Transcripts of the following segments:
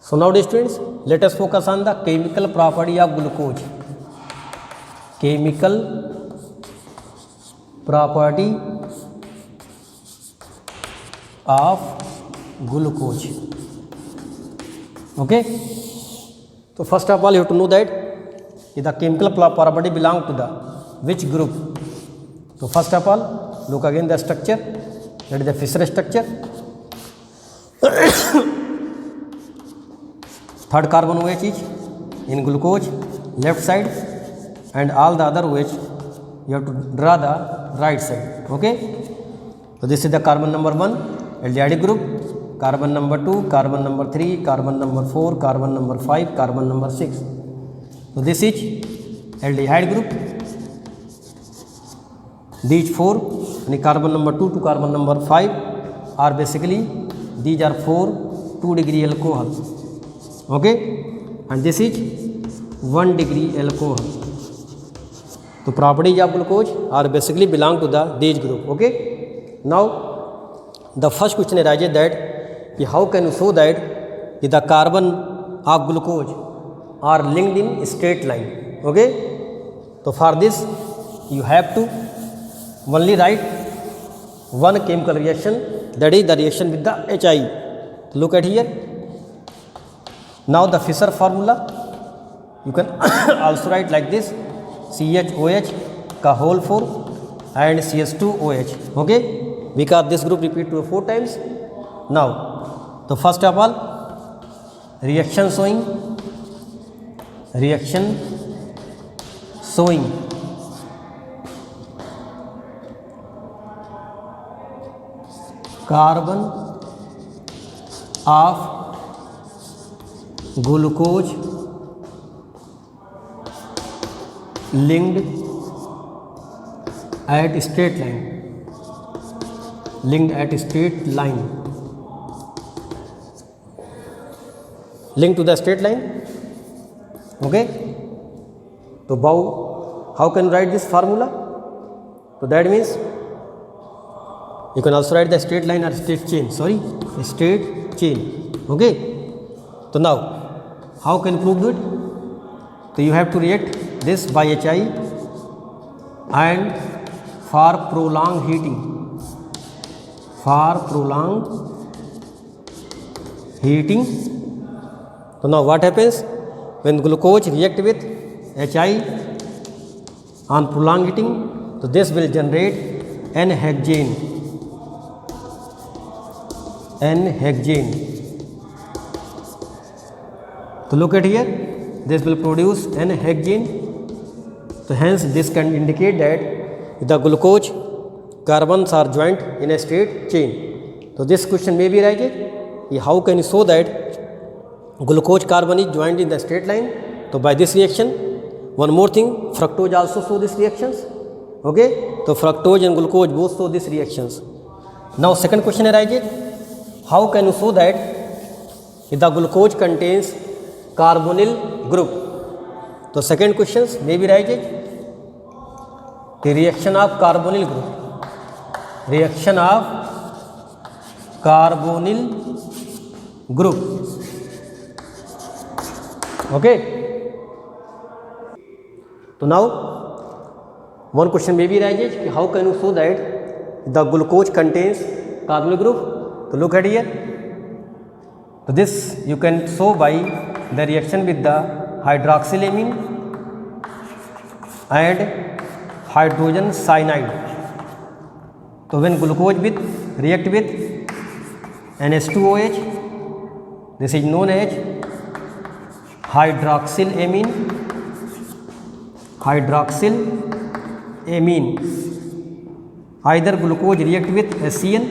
So now students, let us focus on the chemical property of glucose. Chemical property of glucose. Okay. So first of all, you have to know that the chemical property belong to the which group. So first of all, look again the structure. That is the Fischer structure. Third carbon OH is in glucose left side, and all the other OH you have to draw the right side. Okay. So this is the carbon number 1 aldehyde group, carbon number 2, carbon number 3, carbon number 4, carbon number 5, carbon number 6. So this is aldehyde group. These 4 and carbon number 2 to carbon number 5 are basically these are 4 2-degree alcohols. Okay, and this is 1-degree alcohol. So properties of glucose are basically belong to these group. Okay, now the first question arises that how can you show that the carbon of glucose are linked in straight line. Okay, so for this you have to only write one chemical reaction, that is the reaction with the HI. Look at here. Now the Fischer formula you can also write like this: CHOH ka whole 4 and CH2OH. Okay, because this group repeat to 4 times. Now, so first of all, reaction showing carbon of glucose linked at straight line, linked to the straight line. Okay, so how can you write this formula? So that means you can also write the straight line or straight chain. Okay, so now how can you prove it? So you have to react this by HI, and for prolonged heating. So now what happens when glucose react with HI on prolonged heating? So this will generate N-hexane. So look at here, this will produce N-hexane. So hence this can indicate that the glucose carbons are joined in a straight chain. So this question may be raised: how can you show that glucose carbon is joined in the straight line? So by this reaction. One more thing, fructose also show these reactions. Okay, so fructose and glucose both show these reactions. Now second question arises: how can you show that the glucose contains carbonyl group? So second questions may be raised: the reaction of carbonyl group. Okay, so now one question may be raised: how can you show that the glucose contains carbonyl group? So look at here. So this you can show by the reaction with the hydroxylamine and hydrogen cyanide. So when glucose react with NH2OH, this is known as hydroxylamine. Either glucose react with HCl.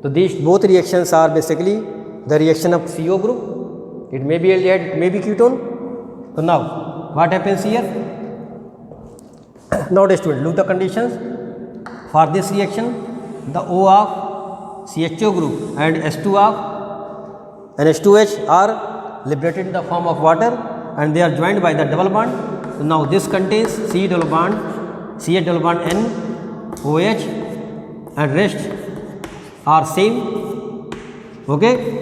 So these both reactions are basically the reaction of CO group. It may be aldehyde, it may be ketone. So now what happens here? Now student, look the conditions for this reaction. The O of CHO group and S2 of NH2H are liberated in the form of water, and they are joined by the double bond. So now this contains CH double bond N OH, and rest are same. Okay,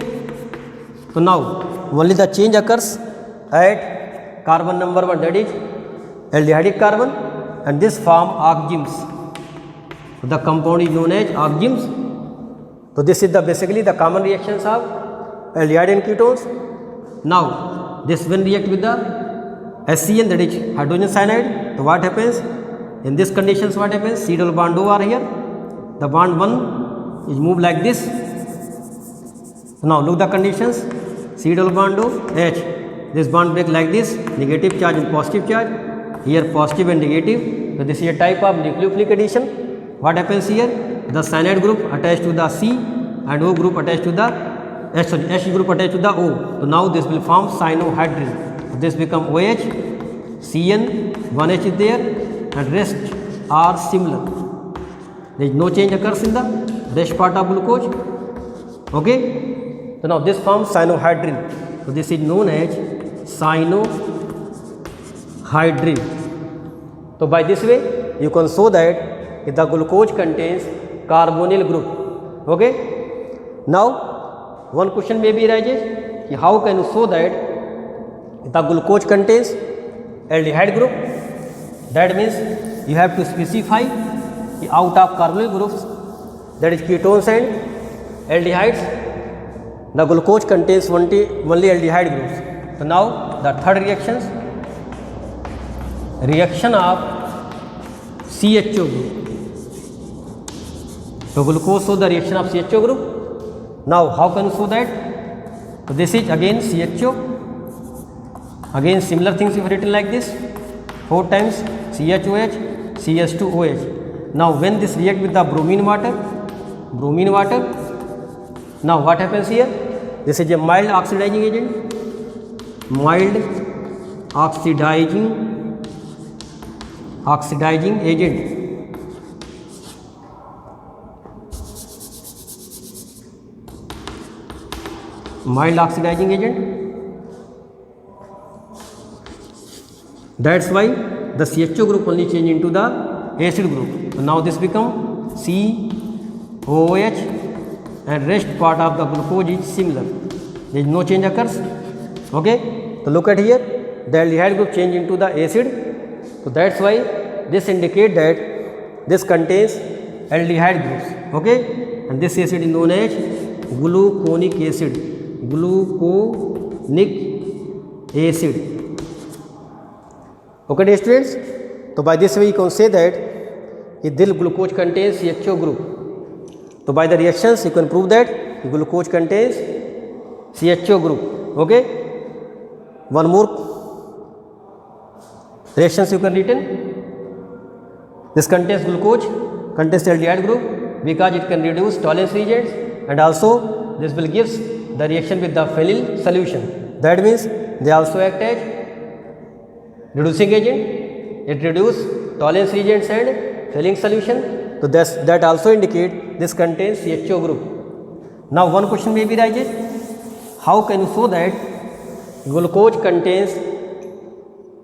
so now only the change occurs at carbon number 1, that is aldehydic carbon, and this form oxygens. The compound is known as oxygens. So this is the basically the common reactions of aldehyde and ketones. Now this when react with the HCN, that is hydrogen cyanide, so what happens in these conditions? What happens? C double bond O are here, the bond 1 is moved like this. Now look the conditions, C double bond O H, this bond break like this, negative charge and positive charge, here positive and negative. So this is a type of nucleophilic addition. What happens here? The cyanide group attached to the C and O group attached to the H group attached to the O. So now this will form cyanohydrin. So this become OH, CN, 1H is there, and rest are similar. There is no change occurs in the rest part of glucose. Okay. So now this forms cyanohydrin. So this is known as cyanohydrin. So by this way you can show that if the glucose contains carbonyl group. Okay. Now one question may be arises, how can you show that the glucose contains aldehyde group? That means you have to specify out of carbonyl groups, that is ketones and aldehydes, the glucose contains only aldehyde groups. So now the third reaction of CHO group. So glucose show the reaction of CHO group. Now how can you show that? So this is again CHO, again similar things you have written like this, 4 times CHOH, CH2OH. Now when this react with the bromine water, now what happens here? This is a mild oxidizing agent, mild oxidizing agent. Mild oxidizing agent. That's why the CHO group only change into the acid group. So now this become COOH and rest part of the glucose is similar. There is no change occurs. Okay. So look at here, the aldehyde group change into the acid. So that's why this indicate that this contains aldehyde groups. Okay. And this acid is known as gluconic acid. Okay dear students, so by this way you can say that if this glucose contains CHO group, so by the reactions you can prove that glucose contains CHO group. Okay, one more reactions you can written, this contains glucose, contains aldehyde group because it can reduce tolerance reagents, and also this will gives the reaction with the phenyl solution. That means they also act as reducing agent. It reduce tolerance reagents and phenyl solution. So that also indicate this contains CHO group. Now one question may be arises, how can you show that glucose contains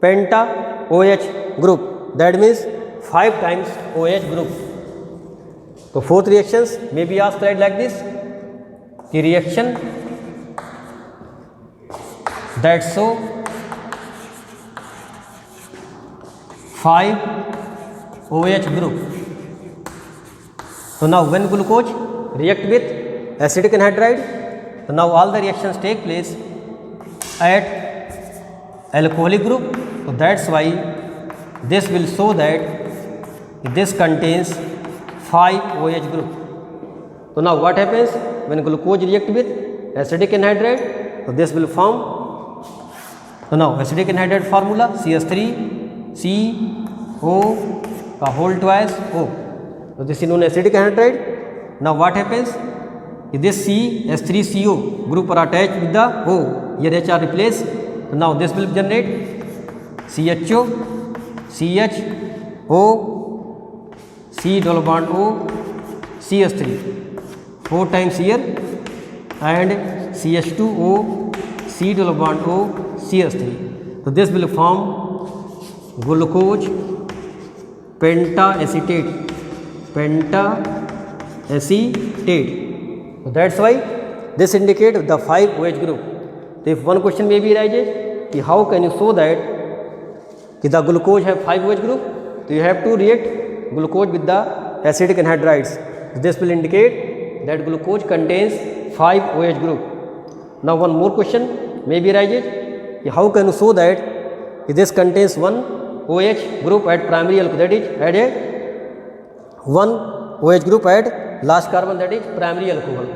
penta OH group? That means 5 times OH group. So fourth reactions may be asked like this. The reaction that show 5 OH group. So now when glucose react with acidic anhydride, so now all the reactions take place at alcoholic group. So that's why this will show that this contains 5 OH group. So now what happens when glucose react with acidic anhydride? So this will form, so now acidic anhydride formula CH3CO का whole twice O. So this is known as acidic anhydride. Now what happens? If this CH3CO group are attached with the O, here H are replaced. So now this will generate CHO, CHO, C double bond O, CH3, 4 times here, and CH2O, C double bond O, CH3. So this will form glucose pentaacetate. So that's why this indicates the 5 OH group. तो if one question में भी raises कि how can you show that कि the glucose have 5 OH group, तो you have to react glucose with the acidic anhydrides, this will indicate that glucose contains 5 OH group. Now one more question may be arises, how can you show that this contains 1 OH group at primary alcohol, that is at a 1 OH group at last carbon, that is primary alcohol.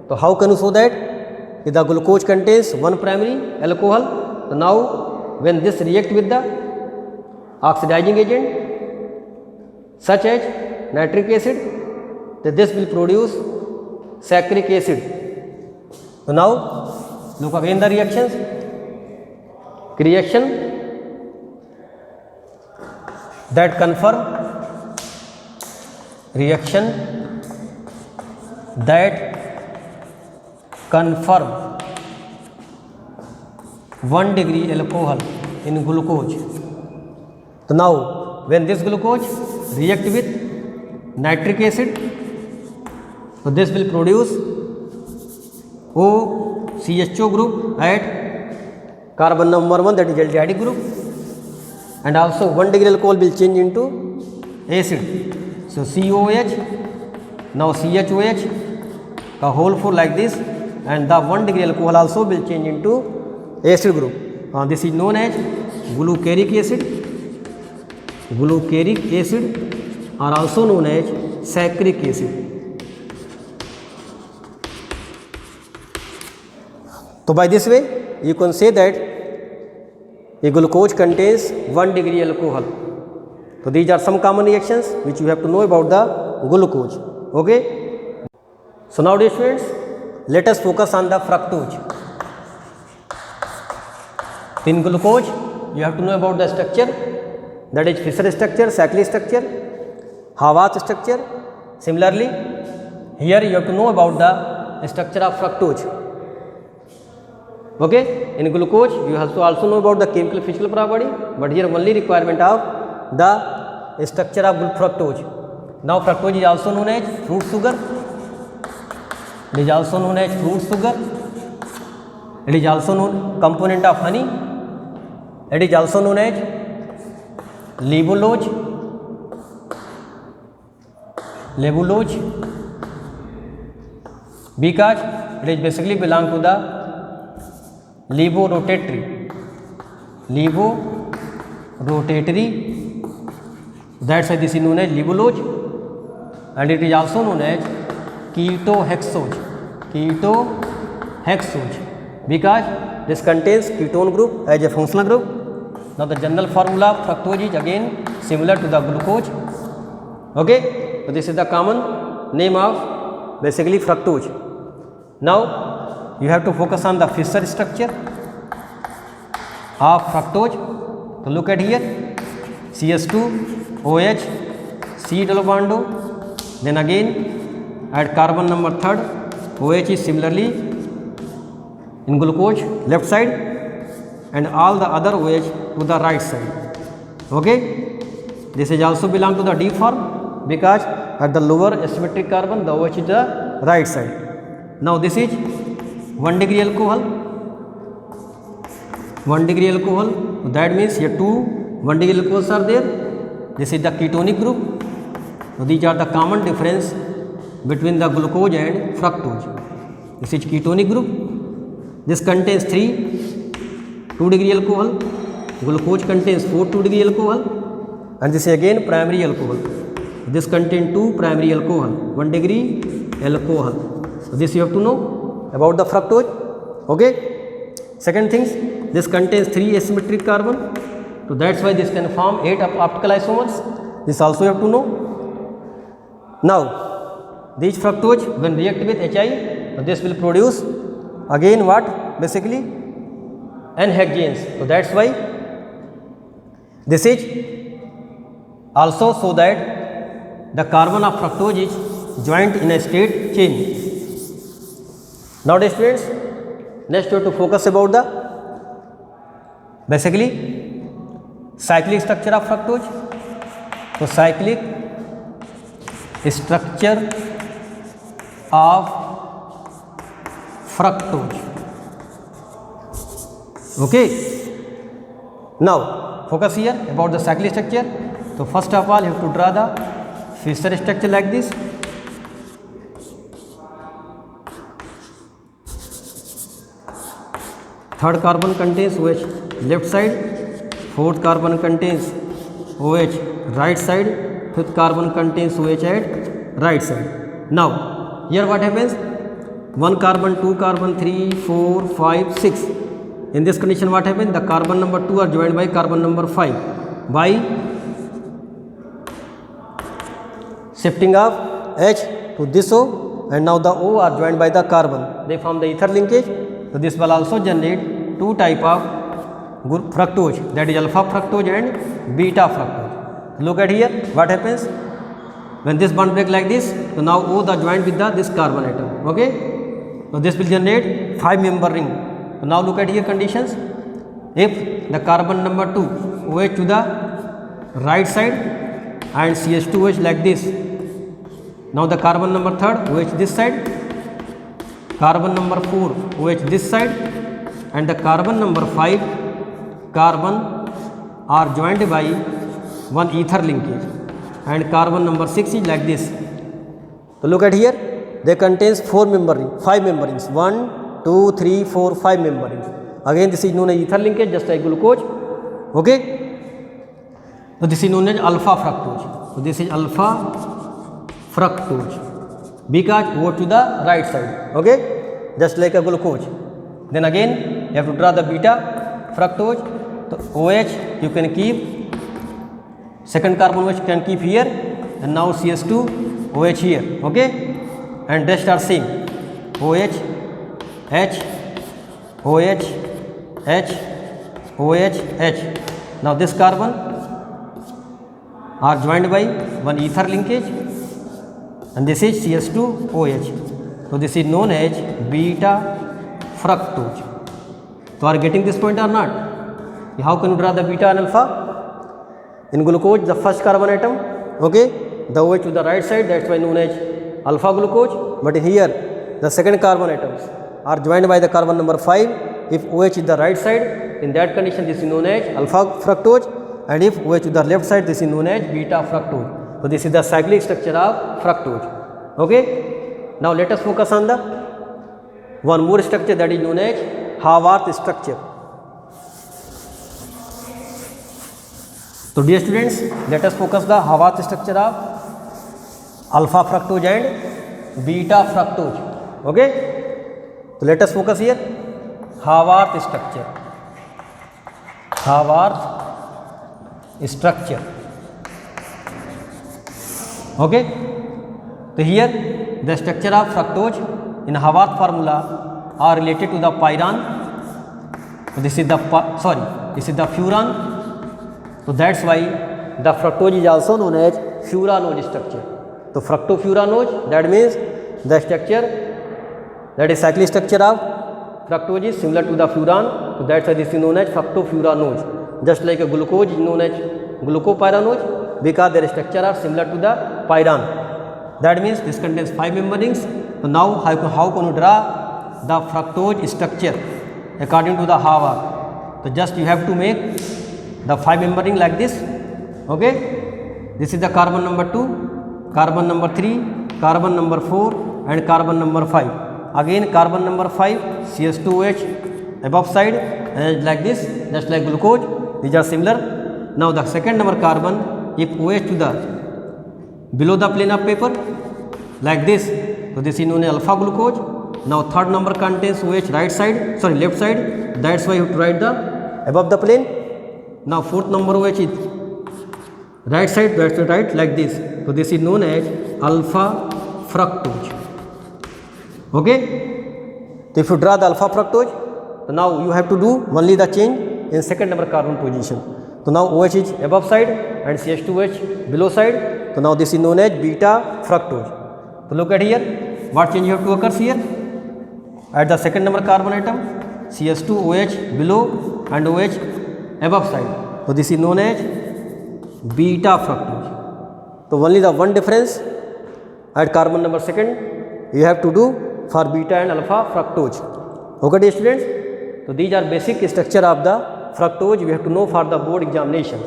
So how can you show that the glucose contains 1 primary alcohol? So now when this react with the oxidizing agent such as nitric acid, then this will produce saccharic acid. So now look again the reactions. Reaction that confirm, reaction that confirm 1 degree alcohol in glucose. So now when this glucose react with nitric acid, so this will produce OCHO group at carbon number 1, that is aldehyde group, and also 1 degree alcohol will change into acid. So COH, now CHOH, the whole 4 like this, and the 1 degree alcohol also will change into acid group. This is known as glucaric acid. Glucaric acid are also known as saccharic acid. So by this way you can say that a glucose contains 1 degree alcohol. So these are some common reactions which you have to know about the glucose. Okay. So now dear students, let us focus on the fructose. In glucose you have to know about the structure, that is Fischer structure, cyclic structure, Haworth structure. Similarly here you have to know about the structure of fructose. Okay, in glucose you have to also know about the chemical physical property, but here only requirement of the structure of fructose. Now fructose is also known as fruit sugar. It is also known as fruit sugar. It is also known component of honey. It is also known as levulose. Levulose because it is basically belong to the levorotatory, that's why this is known as levulose, and it is also known as ketohexose, because this contains ketone group as a functional group. Now the general formula of fructose is again similar to the glucose. Okay, so this is the common name of basically fructose. Now you have to focus on the Fischer structure of fructose. So look at here, CH2 OH C double bond O, then again at carbon number 3rd OH is similarly in glucose left side and all the other OH to the right side. Okay, this is also belong to the D form because at the lower asymmetric carbon the OH is the right side. Now this is 1 degree alcohol, 1 degree alcohol, so that means here 2 1 degree alcohols are there. This is the ketonic group. So these are the common difference between the glucose and fructose. This is ketonic group. This contains 3 2 degree alcohol, glucose contains 4 2 degree alcohol, and this is again primary alcohol. This contains 2 primary alcohol, 1 degree alcohol. So this you have to know about the fructose. Okay. Second things, this contains 3 asymmetric carbon, so that's why this can form 8 optical isomers. This also you have to know. Now these fructose when react with HI, so this will produce again what, basically N-hexanes. So that's why this is also so that the carbon of fructose is joined in a straight chain. Now dear students, next we have to focus about the basically cyclic structure of fructose. So cyclic structure of fructose. Okay. Now focus here about the cyclic structure. So first of all you have to draw the Fischer structure like this. Third carbon contains OH left side, fourth carbon contains OH right side, fifth carbon contains OH at right side. Now here what happens? 1 carbon, 2 carbon, 3, 4, 5, 6. In this condition what happens? The carbon number 2 are joined by carbon number 5 by shifting of H to this O, and now the O are joined by the carbon. They form the ether linkage. So this will also generate two type of fructose, that is alpha fructose and beta fructose. Look at here what happens when this bond break like this. So now O the joined with the this carbon atom. Okay, so this will generate 5 member ring. So now look at here conditions. If the carbon number 2 OH to the right side and CH2OH like this, now the carbon number 3rd OH this side, carbon number 4 OH this side, and the carbon number 5 carbon are joined by one ether linkage, and carbon number 6 is like this. So look at here, they contains 4 member ring, 5 member rings, 1, 2, 3, 4, 5 member rings. Again this is known as ether linkage, just like glucose. Okay, so this is known as alpha fructose. So this is alpha fructose because O to the right side. Okay, just like a glucose. Then again you have to draw the beta fructose. So OH you can keep, second carbon OH can keep here, and now CS2 OH here. Okay, and rest are same, OH, H, OH, H, OH, H. Now this carbon are joined by one ether linkage, and this is CS2OH. So this is known as beta fructose. So are you getting this point or not? How can you draw the beta and alpha? In glucose, the first carbon atom, okay, the OH to the right side, that's why known as alpha glucose. But here the second carbon atoms are joined by the carbon number 5. If OH is the right side, in that condition this is known as alpha fructose, and if OH to the left side, this is known as beta fructose. So this is the cyclic structure of fructose. Okay, now let us focus on the one more structure, that is known as Haworth structure. So dear students, let us focus the Haworth structure of alpha fructose and beta fructose. Okay, so let us focus here Haworth structure. Haworth structure. Okay, so here the structure of fructose in Haworth formula are related to the pyran. So this is the furan. So that's why the fructose is also known as furanose structure. So fructofuranose, that means the structure, that is cyclic structure of fructose is similar to the furan. So that's why this is known as fructofuranose. Just like a glucose is known as glucopyranose because their structure are similar to the pyran. That means this contains 5 member rings. So now how can you draw the fructose structure according to the Haworth? So just you have to make the 5 member ring like this. Okay, this is the carbon number 2, carbon number 3, carbon number 4, and carbon number 5. Again carbon number 5 CS2OH above side, and like this, just like glucose. These are similar. Now the second number carbon, if OH to the below the plane of paper like this, so this is known as alpha glucose. Now third number contains OH right side, sorry left side, that's why you have to write the above the plane. Now fourth number OH is right side, that's to write like this. So this is known as alpha fructose. Okay, so if you draw the alpha fructose, so now you have to do only the change in second number carbon position. So now OH is above side and CH2OH below side. So now this is known as beta fructose. So look at here, what change you have to occur here? At the second number carbon atom, CH2OH below and OH above side. So this is known as beta fructose. So only the one difference at carbon number second you have to do for beta and alpha fructose. Okay dear students, So these are basic structure of the fructose we have to know for the board examination.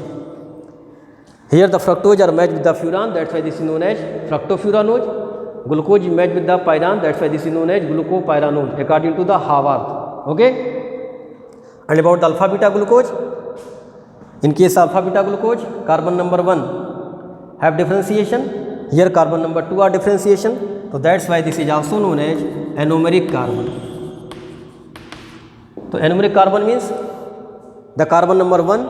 Here the fructose are matched with the furan, that's why this is known as fructofuranoase. Glucose is matched with the pyran, that's why this is known as glucopyranose according to the Haworth. Okay. And about the alpha beta glucose, in case of alpha beta glucose, carbon number 1 have differentiation, here carbon number 2 are differentiation, so that's why this is also known as anomeric carbon. So anomeric carbon means the carbon number 1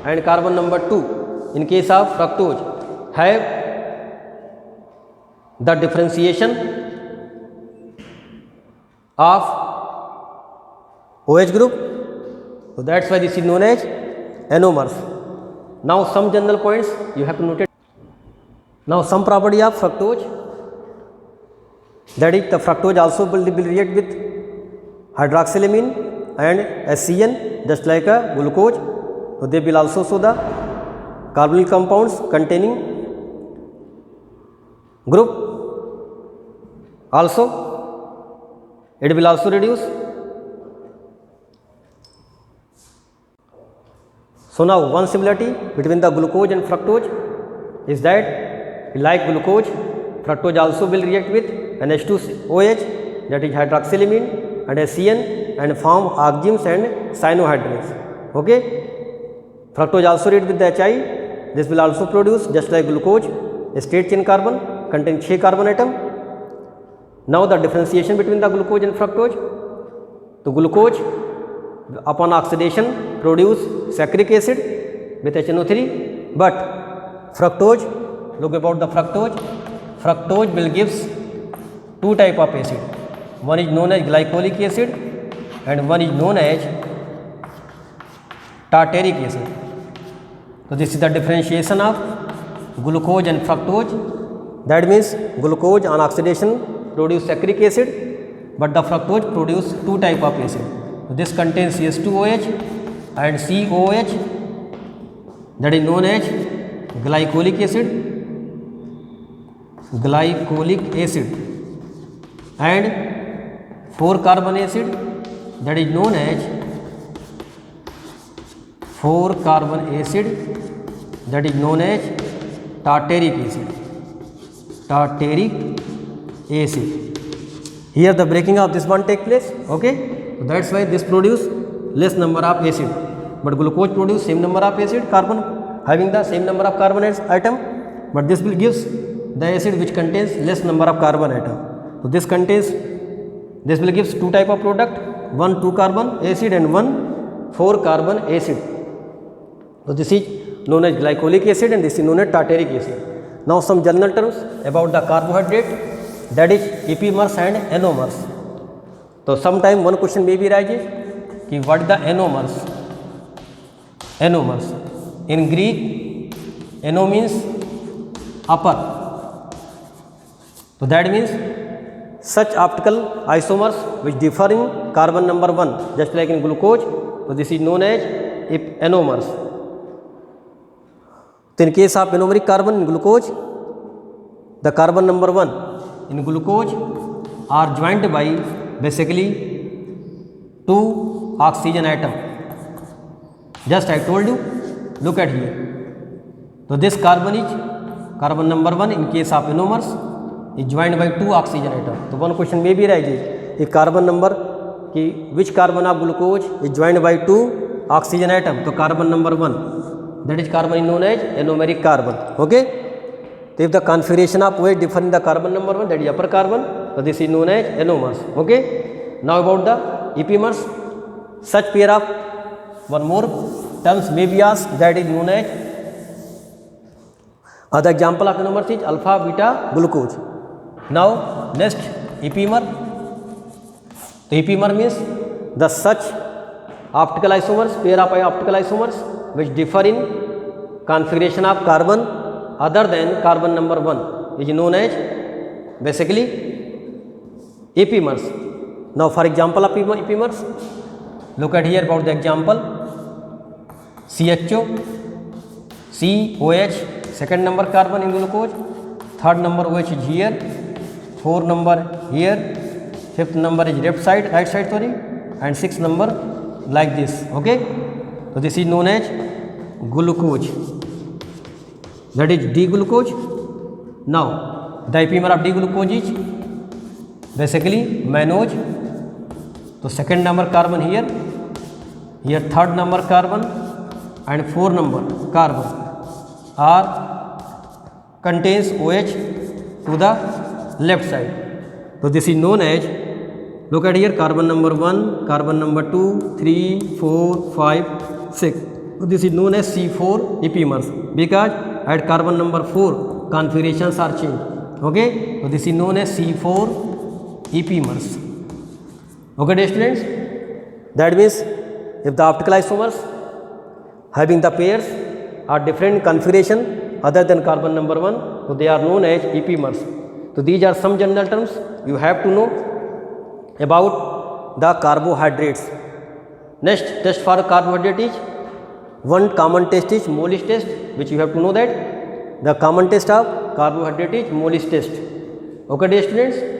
and carbon number 2 in case of fructose have the differentiation of OH group. So that's why this is known as anomers. Now some general points you have to note it. Now some property of fructose, that is the fructose also will react with hydroxylamine and HCN just like a glucose. So they will also show the carbonyl compounds containing group. Also it will also reduce. So now one similarity between the glucose and fructose is that like glucose, fructose also will react with NH2OH, that is hydroxylamine and HCN and form oximes and cyanohydrase. Okay. Fructose also react with the HI, this will also produce just like glucose a straight chain carbon contain 6 carbon atom. Now the differentiation between the glucose and fructose. So glucose upon oxidation produce saccharic acid with HNO3, but fructose, look about the fructose will gives two type of acid, one is known as glycolic acid and one is known as tartaric acid. So this is the differentiation of glucose and fructose. That means glucose on oxidation produce saccharic acid, but the fructose produce two type of acid. So this contains CH2OH and COOH, that is known as glycolic acid and 4 carbon acid, that is known as 4 carbon acid, that is known as tartaric acid. Here the breaking of this one take place. Okay. So that's why this produce less number of acid, but glucose produce same number of acid, carbon having the same number of carbon atom, but this will gives the acid which contains less number of carbon atom. So this will gives two type of product, one 2 carbon acid and one 4 carbon acid. So this is known as glycolic acid and this is known as tartaric acid. Now some general terms about the carbohydrate, that is epimers and anomers. So sometime one question may be rises कि what the anomers. In Greek, ano means upper. So that means such optical isomers which differ in carbon number 1 just like in glucose. So this is known as anomers. So in case of anomeric carbon in glucose, the carbon number 1 in glucose are joined by basically 2 oxygen atom. Just I told you, look at here. So this carbon is carbon number 1 in case of anomers is joined by 2 oxygen atom. So one question may be rises, if carbon number which carbon of glucose is joined by 2 oxygen atom, so carbon number 1, that is carbon is known as anomeric carbon. Okay. So if the configuration of OH differ in the carbon number 1, that is upper carbon, so this is known as anomers. Okay. Now about the epimers, such pair of one more terms may be asked, that is known as the example of anomers is alpha beta glucose. Now next epimer. The epimer means the such optical isomers, pair of optical isomers which differ in configuration of carbon other than carbon number 1 is known as basically epimers. Now for example of epimers, look at here about the example. CHO, COH, second number carbon in glucose, third number OH is here, 4th number here, 5th number is right side sorry, and 6th number like this. Okay, so this is known as glucose, that is D-glucose. Now the epimer of D-glucose is basically mannose. So second number carbon here, third number carbon and 4 number carbon are contains OH to the left side. So this is known as, look at here, carbon number 1, carbon number 2, 3, 4, 5, 6. So this is known as C4 epimers because at carbon number 4 configurations are changed. Okay, so this is known as C4 epimers. Okay, dear students, that means if the optical isomers having the pairs are different configuration other than carbon number 1, so they are known as epimers. So these are some general terms you have to know about the carbohydrates. Next test for carbohydrate is one common test is Mole's test, which you have to know that the common test of carbohydrate is Mole's test. Okay, dear students.